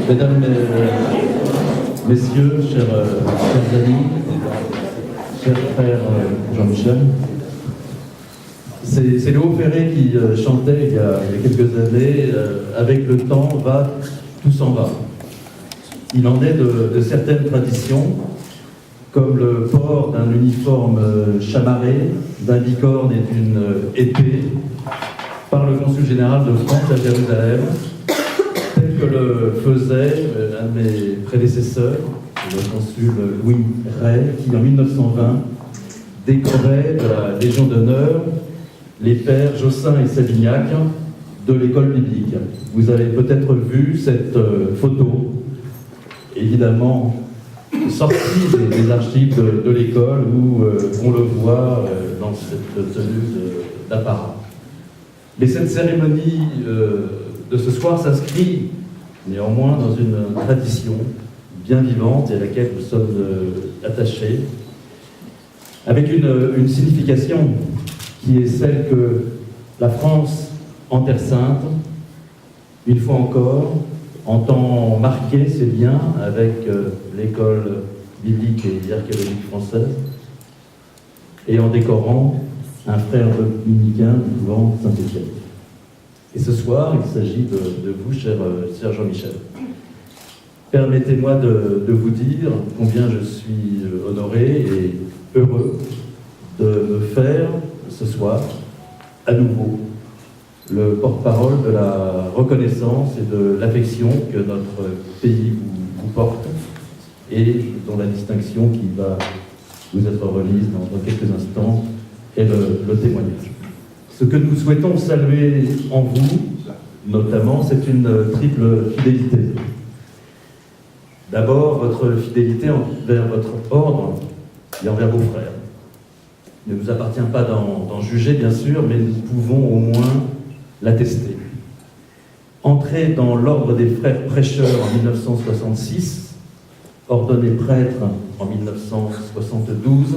Mesdames, Messieurs, chers amis, chers frères Jean-Michel, c'est Léo Ferré qui chantait il y a quelques années « Avec le temps, tout s'en va ». Il en est de certaines traditions, comme le port d'un uniforme chamarré, d'un bicorne et d'une épée, par le consul général de France à Jérusalem, tel que le faisait un de mes prédécesseurs, le consul Louis Ray, qui en 1920 décorait de la Légion d'honneur les pères Jossin et Savignac de l'école biblique. Vous avez peut-être vu cette photo, évidemment sortie des archives de l'école, où on le voit dans cette tenue d'apparat. Mais cette cérémonie de ce soir s'inscrit néanmoins dans une tradition bien vivante et à laquelle nous sommes attachés, avec une signification qui est celle que la France en Terre Sainte, une fois encore, entend marquer ses liens avec l'école biblique et archéologique française, et en décorant un frère dominicain du couvent Saint-Étienne. Et ce soir, il s'agit de vous, cher Jean-Michel. Permettez-moi de vous dire combien je suis honoré et heureux de me faire, ce soir, à nouveau, le porte-parole de la reconnaissance et de l'affection que notre pays vous porte et dont la distinction qui va vous être remise dans quelques instants est le témoignage. Ce que nous souhaitons saluer en vous, notamment, c'est une triple fidélité. D'abord, votre fidélité envers votre ordre et envers vos frères. Il ne nous appartient pas d'en juger, bien sûr, mais nous pouvons au moins l'attester. Entré dans l'ordre des frères prêcheurs en 1966, ordonné prêtre en 1972,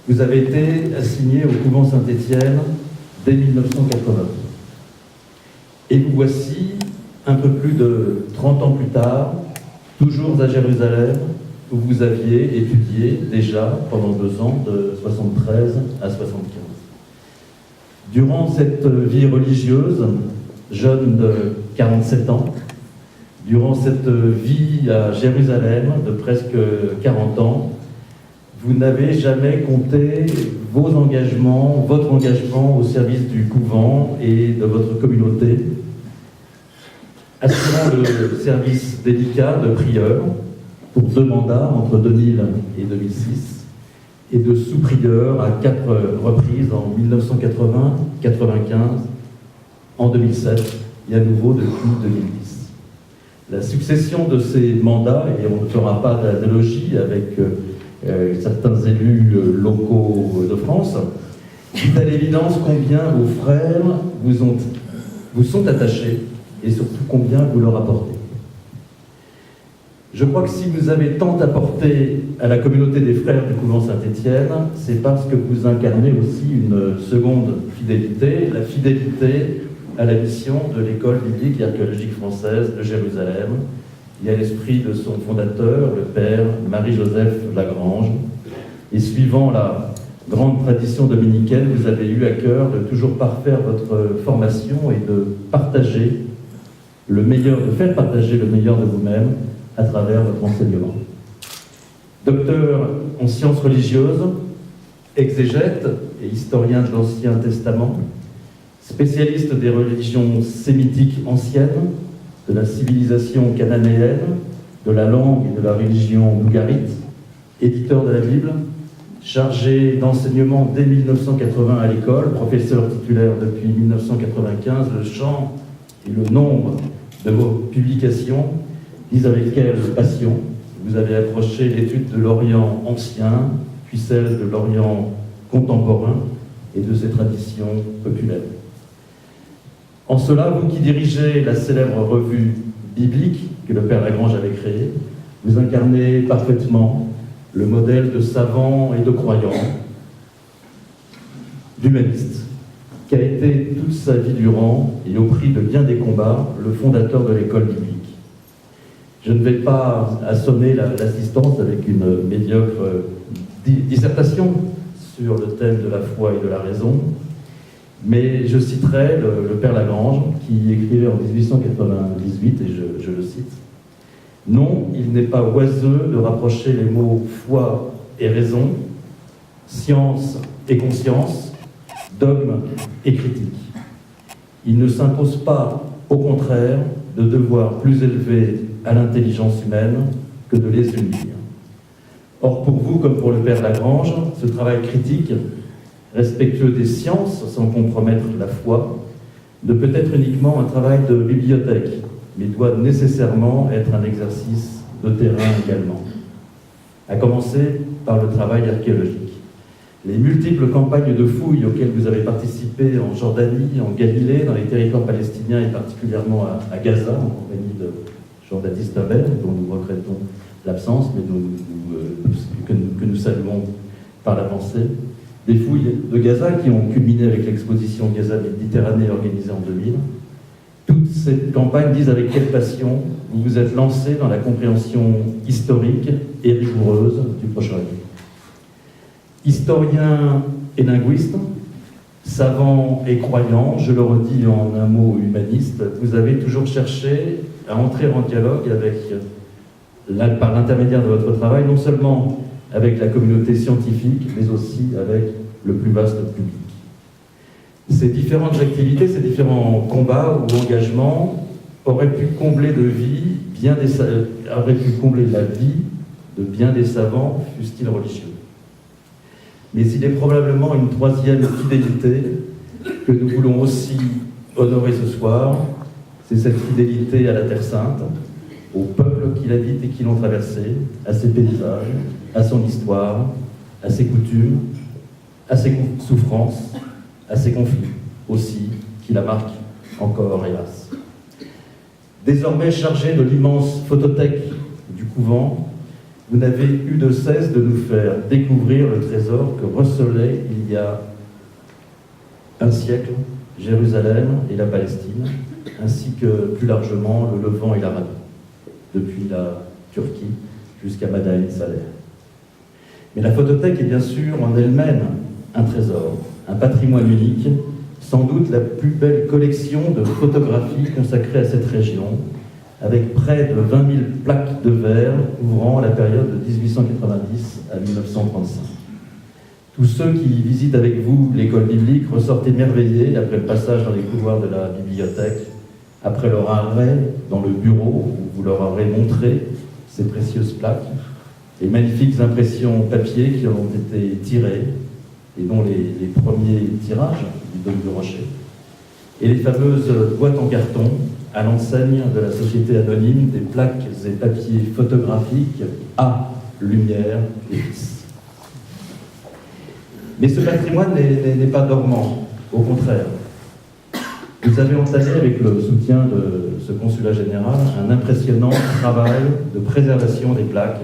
vous avez été assigné au couvent Saint-Étienne dès 1980. Et vous voici, un peu plus de 30 ans plus tard, toujours à Jérusalem, où vous aviez étudié déjà pendant 2 ans, de 73 à 75. Durant cette vie religieuse, jeune de 47 ans, durant cette vie à Jérusalem de presque 40 ans, vous n'avez jamais compté votre engagement au service du couvent et de votre communauté, assurant le service délicat de prieur pour 2 mandats entre 2000 et 2006 et de sous-prieur à 4 reprises en 1980, 95, en 2007 et à nouveau depuis 2010. La succession de ces mandats, et on ne fera pas d'analogie avec certains élus locaux de France, dit à l'évidence combien vos frères vous sont attachés et surtout combien vous leur apportez. Je crois que si vous avez tant apporté à la communauté des frères du couvent Saint-Étienne, c'est parce que vous incarnez aussi une seconde fidélité, la fidélité à la mission de l'école biblique et archéologique française de Jérusalem, et à l'esprit de son fondateur, le père Marie-Joseph Lagrange. Et suivant la grande tradition dominicaine, vous avez eu à cœur de toujours parfaire votre formation et de partager le meilleur, de faire partager le meilleur de vous-même à travers votre enseignement. Docteur en sciences religieuses, exégète et historien de l'Ancien Testament, spécialiste des religions sémitiques anciennes, de la civilisation cananéenne, de la langue et de la religion nougarite, éditeur de la Bible, chargé d'enseignement dès 1980 à l'école, professeur titulaire depuis 1995, le champ et le nombre de vos publications disent avec quelle passion vous avez approché l'étude de l'Orient ancien, puis celle de l'Orient contemporain et de ses traditions populaires. En cela, vous qui dirigez la célèbre revue biblique que le père Lagrange avait créée, vous incarnez parfaitement le modèle de savant et de croyant, d'humaniste, qui a été toute sa vie durant, et au prix de bien des combats, le fondateur de l'école biblique. Je ne vais pas assommer l'assistance avec une médiocre dissertation sur le thème de la foi et de la raison, mais je citerai le père Lagrange qui écrivait en 1898, et je le cite: « Non, il n'est pas oiseux de rapprocher les mots foi et raison, science et conscience, dogme et critique. Il ne s'impose pas, au contraire, de devoir plus élevé à l'intelligence humaine que de les unir. Or, pour vous, comme pour le père Lagrange, ce travail critique, respectueux des sciences sans compromettre la foi, ne peut être uniquement un travail de bibliothèque, mais doit nécessairement être un exercice de terrain également. À commencer par le travail archéologique. Les multiples campagnes de fouilles auxquelles vous avez participé en Jordanie, en Galilée, dans les territoires palestiniens et particulièrement à Gaza, en compagnie de Jean-Baptiste Haber, dont nous regrettons l'absence, mais que nous saluons par la pensée. Des fouilles de Gaza qui ont culminé avec l'exposition Gaza Méditerranée organisée en 2000. Toutes ces campagnes disent avec quelle passion vous vous êtes lancé dans la compréhension historique et rigoureuse du Proche-Orient. Historien et linguiste, savant et croyant, je le redis en un mot humaniste, vous avez toujours cherché à entrer en dialogue par l'intermédiaire de votre travail, non seulement avec la communauté scientifique, mais aussi avec le plus vaste public. Ces différentes activités, ces différents combats ou engagements auraient pu combler la vie de bien des savants, fussent-ils religieux. Mais il est probablement une troisième fidélité que nous voulons aussi honorer ce soir, c'est cette fidélité à la Terre Sainte, au peuple qui l'habite et qui l'ont traversé, à ses paysages, à son histoire, à ses coutumes, à ses souffrances, à ses conflits aussi, qui la marquent encore, hélas. Désormais chargé de l'immense photothèque du couvent, vous n'avez eu de cesse de nous faire découvrir le trésor que recelait il y a un siècle Jérusalem et la Palestine, ainsi que plus largement le Levant et l'Arabie, depuis la Turquie jusqu'à Madain Saleh. Mais la photothèque est bien sûr en elle-même un trésor, un patrimoine unique, sans doute la plus belle collection de photographies consacrées à cette région, avec près de 20 000 plaques de verre couvrant la période de 1890 à 1935. Tous ceux qui visitent avec vous l'école biblique ressortent émerveillés après le passage dans les couloirs de la bibliothèque, après leur arrêt dans le bureau où vous leur aurez montré ces précieuses plaques, les magnifiques impressions papier qui en ont été tirées, et dont les premiers tirages du Dôme du Rocher, et les fameuses boîtes en carton à l'enseigne de la société anonyme des plaques et papiers photographiques à lumière et fils. Mais ce patrimoine n'est pas dormant, au contraire. Vous avez entamé, avec le soutien de ce consulat général, un impressionnant travail de préservation des plaques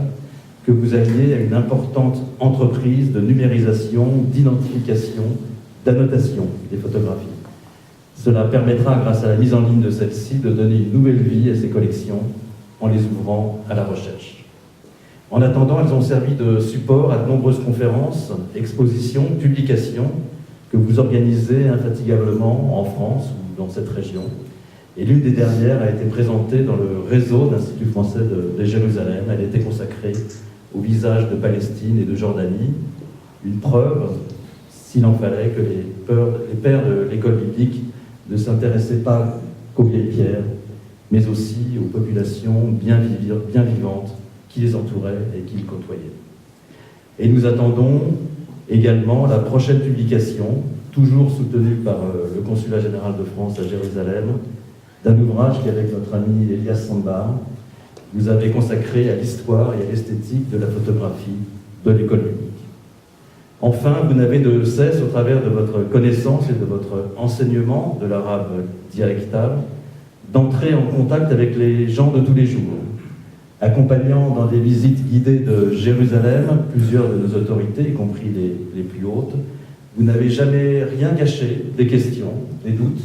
que vous alliez à une importante entreprise de numérisation, d'identification, d'annotation des photographies. Cela permettra, grâce à la mise en ligne de celle-ci, de donner une nouvelle vie à ces collections en les ouvrant à la recherche. En attendant, elles ont servi de support à de nombreuses conférences, expositions, publications que vous organisez infatigablement en France ou dans cette région. Et l'une des dernières a été présentée dans le réseau d'Institut français de Jérusalem. Elle était consacrée au visage de Palestine et de Jordanie, une preuve, s'il en fallait, que les pères de l'école biblique ne s'intéressaient pas qu'aux vieilles pierres, mais aussi aux populations bien vivantes qui les entouraient et qui les côtoyaient. Et nous attendons également la prochaine publication, toujours soutenue par le Consulat général de France à Jérusalem, d'un ouvrage qu'avec notre ami Elias Sambar, vous avez consacré à l'histoire et à l'esthétique de la photographie de l'école biblique. Enfin, vous n'avez de cesse, au travers de votre connaissance et de votre enseignement de l'arabe dialectal, d'entrer en contact avec les gens de tous les jours, accompagnant dans des visites guidées de Jérusalem plusieurs de nos autorités, y compris les plus hautes. Vous n'avez jamais rien caché des questions, des doutes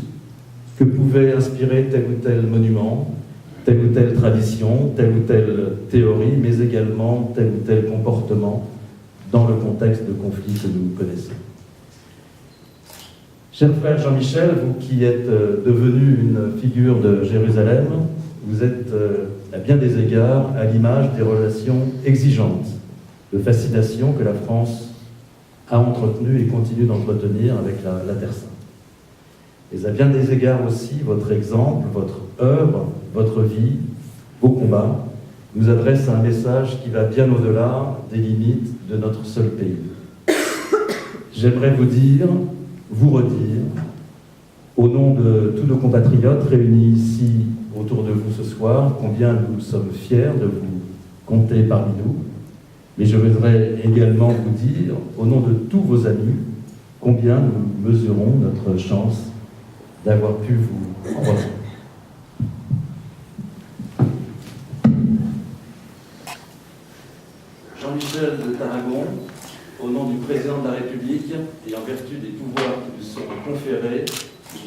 que pouvait inspirer tel ou tel monument, telle ou telle tradition, telle ou telle théorie, mais également tel ou tel comportement dans le contexte de conflit que nous connaissons. Cher frère Jean-Michel, vous qui êtes devenu une figure de Jérusalem, vous êtes à bien des égards à l'image des relations exigeantes, de fascination que la France a entretenues et continue d'entretenir avec la Terre Sainte. Et à bien des égards aussi, votre exemple, votre œuvre, votre vie, vos combats, nous adressent un message qui va bien au-delà des limites de notre seul pays. J'aimerais vous dire, vous redire, au nom de tous nos compatriotes réunis ici autour de vous ce soir, combien nous sommes fiers de vous compter parmi nous. Mais je voudrais également vous dire, au nom de tous vos amis, combien nous mesurons notre chance d'avoir pu vous croiser. Jean-Michel de Tarragon, au nom du président de la République et en vertu des pouvoirs qui lui sont conférés,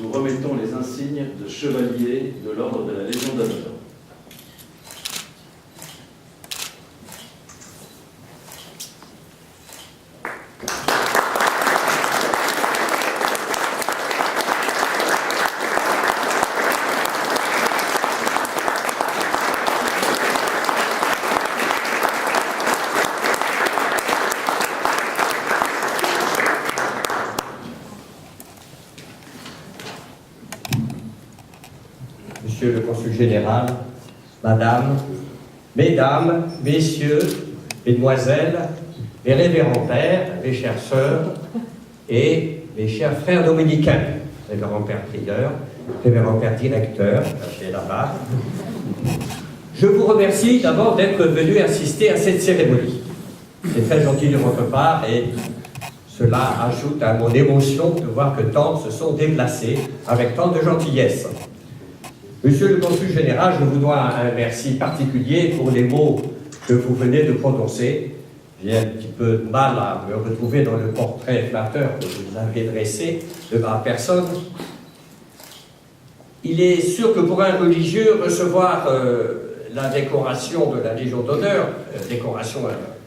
nous remettons les insignes de chevalier de l'ordre de la Légion d'honneur. Monsieur le Consul général, Madame, Mesdames, Messieurs, Mesdemoiselles, mes révérends pères, mes chères sœurs et mes chers frères dominicains, révérend père prieur, révérend père directeur, caché là-bas, je vous remercie d'abord d'être venu assister à cette cérémonie. C'est très gentil de votre part et cela ajoute à mon émotion de voir que tant se sont déplacés avec tant de gentillesse. Monsieur le Consul général, je vous dois un merci particulier pour les mots que vous venez de prononcer. J'ai un petit peu de mal à me retrouver dans le portrait flatteur que vous avez dressé de ma personne. Il est sûr que pour un religieux, recevoir la décoration de la Légion d'honneur, décoration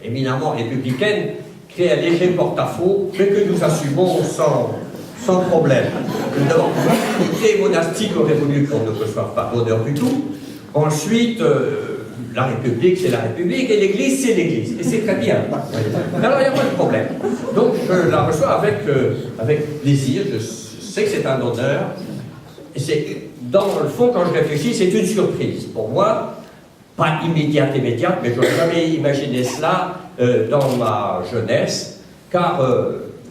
éminemment républicaine, crée un léger porte-à-faux, mais que nous assumons sans problème. D'abord, les monastiques auraient voulu qu'on ne reçoive pas d'honneur du tout. Ensuite, la République, c'est la République, et l'Église, c'est l'Église. Et c'est très bien. Alors, il n'y a pas de problème. Donc, je la reçois avec plaisir. Je sais que c'est un honneur. Et c'est, dans le fond, quand je réfléchis, c'est une surprise. Pour moi, pas immédiate, mais je n'aurais jamais imaginé cela dans ma jeunesse, car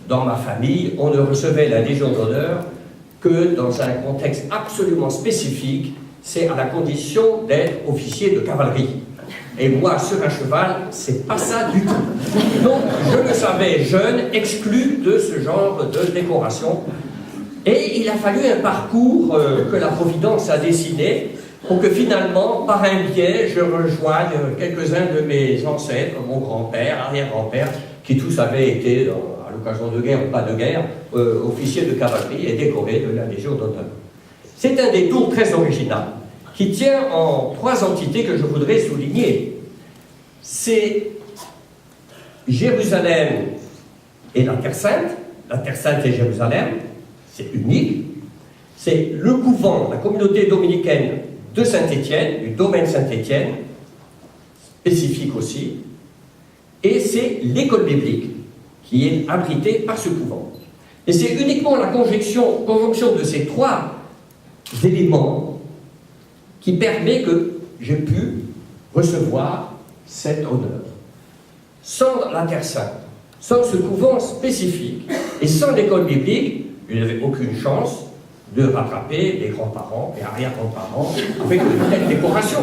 dans ma famille, on ne recevait la Légion d'honneur que dans un contexte absolument spécifique, c'est à la condition d'être officier de cavalerie. Et moi, sur un cheval, c'est pas ça du tout. Donc, je le savais jeune, exclu de ce genre de décoration. Et il a fallu un parcours que la Providence a dessiné pour que finalement, par un biais, je rejoigne quelques-uns de mes ancêtres, mon grand-père, arrière-grand-père, qui tous avaient été, à l'occasion de guerre ou pas de guerre, officiers de cavalerie et décorés de la Légion d'honneur. C'est un détour très original, qui tient en trois entités que je voudrais souligner. C'est Jérusalem et la Terre Sainte et Jérusalem, c'est unique. C'est le couvent, la communauté dominicaine de Saint-Étienne, du domaine Saint-Étienne, spécifique aussi, et c'est l'école biblique qui est abritée par ce couvent. Et c'est uniquement la conjonction de ces trois éléments qui permet que j'ai pu recevoir cet honneur. Sans la Terre Sainte, sans ce couvent spécifique et sans l'école biblique, je n'avais aucune chance de rattraper les grands-parents et arrière-grands-parents avec une telle décoration.